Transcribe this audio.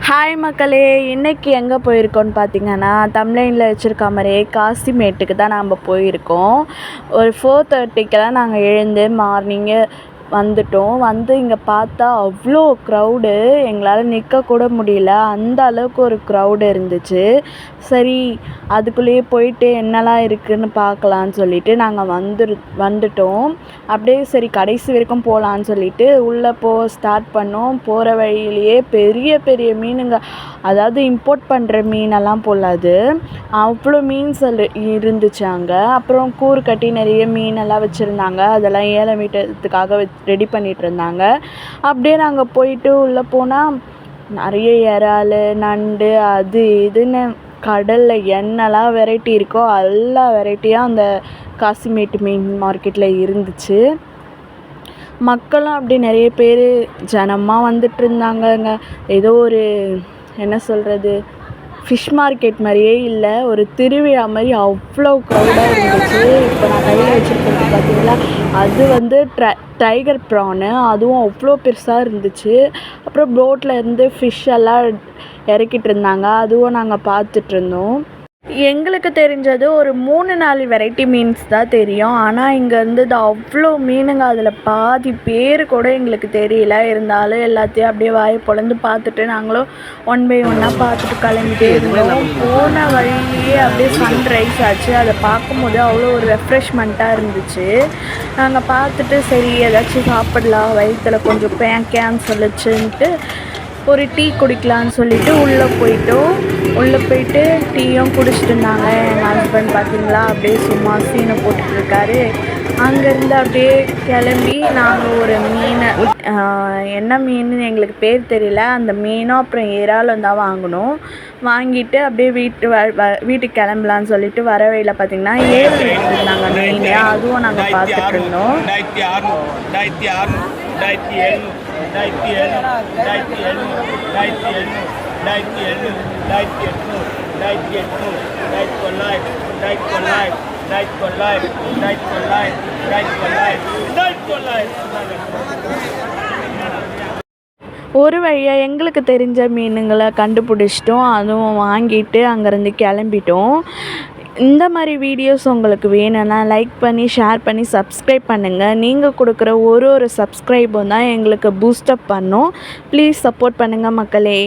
Hi மக்களே, இன்றைக்கி எங்கே போயிருக்கோன்னு பார்த்தீங்கன்னா, தமிழ்லைனில் வச்சுருக்க மாதிரியே காசிமேட்டுக்கு தான் நாம் போயிருக்கோம். ஒரு 4:30க்கெல்லாம் நாங்கள் எழுந்து மார்னிங்கே வந்துட்டோம். வந்து இங்கே பார்த்தா அவ்வளோ க்ரௌடு, எங்களால் நிற்கக்கூட முடியல. அந்த அளவுக்கு ஒரு க்ரௌடு இருந்துச்சு. சரி, அதுக்குள்ளேயே போயிட்டு என்னெல்லாம் இருக்குதுன்னு பார்க்கலான்னு சொல்லிட்டு நாங்கள் வந்துட்டோம். அப்படியே சரி கடைசி வரைக்கும் போகலான்னு சொல்லிட்டு உள்ளே ஸ்டார்ட் பண்ணோம். போகிற வழியிலேயே பெரிய பெரிய மீனுங்க, அதாவது இம்போர்ட் பண்ணுற மீனெல்லாம் போல அது. அவ்வளோ மீன்ஸ் இருந்துச்சு அங்கே. அப்புறம் கூறு கட்டி நிறைய மீனெல்லாம் வச்சுருந்தாங்க. அதெல்லாம் ஏலம் விட்டதுக்காக ரெடி பண்ணிகிட்டு இருந்தாங்க. அப்படியே நாங்கள் போயிட்டு உள்ளே போனால் நிறைய இறால், நண்டு, அது இதுன்னு கடலில் என்னெல்லாம் வெரைட்டி இருக்கோ எல்லா வெரைட்டியாக அந்த காசிமேட்டு மீன் மார்க்கெட்டில் இருந்துச்சு. மக்களும் அப்படி நிறைய பேர் ஜனமாக வந்துட்டு இருந்தாங்கங்க. ஏதோ ஒரு என்ன சொல்கிறது, ஃபிஷ் மார்க்கெட் மாதிரியே இல்லை, ஒரு திருவிழா மாதிரி அவ்வளோ க்ரௌடாக இருந்துச்சு. இப்போ நான் கையில் வச்சுருக்கிறது பார்த்தீங்களா, அது வந்து டைகர் ப்ரானு, அதுவும் அவ்வளோ பெருசாக இருந்துச்சு. அப்புறம் போட்டில் இருந்து ஃபிஷ் எல்லாம் இறக்கிட்டு இருந்தாங்க, அதுவும் நாங்கள் பார்த்துட்ருந்தோம். எங்களுக்கு தெரிஞ்சது ஒரு 3-4 வெரைட்டி மீன்ஸ் தான் தெரியும். ஆனால் இங்கே இருந்தது அவ்வளோ மீனுங்க. அதில் பாதி பேர் கூட எங்களுக்கு தெரியல. இருந்தாலும் எல்லாத்தையும் அப்படியே வாயை பொளந்து பார்த்துட்டு நாங்களும் ஒன் பை ஒன்னாக பார்த்துட்டு கிளம்பிட்டே இருந்தோம். போன வழியிலேயே அப்படியே சன்ரைஸ் ஆச்சு. அதை பார்க்கும்போது அவ்வளோ ஒரு ரெஃப்ரெஷ்மெண்ட்டாக இருந்துச்சு. நாங்கள் பார்த்துட்டு சரி ஏதாச்சும் சாப்பிடலாம், வயிற்றில் கொஞ்சம் பேக்கேன்னு சொல்லிச்சுன்ட்டு ஒரு டீ குடிக்கலான்னு சொல்லிட்டு உள்ளே போயிட்டு டீயும் குடிச்சிட்டு இருந்தாங்க. எங்கள் ஹஸ்பண்ட் பார்த்திங்களா அப்படியே சும்மா சீனை போட்டுட்ருக்காரு. அங்கேருந்து அப்படியே கிளம்பி நாங்கள் ஒரு மீனை, என்ன மீன் எங்களுக்கு பேர் தெரியல, அந்த மீனும் அப்புறம் இறாலும் தான் வாங்கினோம். வாங்கிட்டு அப்படியே வீட்டுக்கு கிளம்பலான்னு சொல்லிட்டு வர வழியில் பார்த்திங்கன்னா ஏலம் விட்டுருந்தாங்க மீன், அதுவும் நாங்கள் பார்த்துட்டு இருந்தோம். ஒரு வழியாக எங்களுக்கு தெரிஞ்ச மீனுங்களை கண்டுபிடிச்சிட்டோம். அதுவும் வாங்கிட்டு அங்கேருந்து கிளம்பிட்டோம். இந்த மாதிரி வீடியோஸ் உங்களுக்கு வேணும்னா லைக் பண்ணி, ஷேர் பண்ணி, சப்ஸ்கிரைப் பண்ணுங்கள். நீங்கள் கொடுக்குற ஒரு சப்ஸ்கிரைபும் தான் எங்களுக்கு பூஸ்டப் பண்ணும். ப்ளீஸ் சப்போர்ட் பண்ணுங்கள் மக்களே.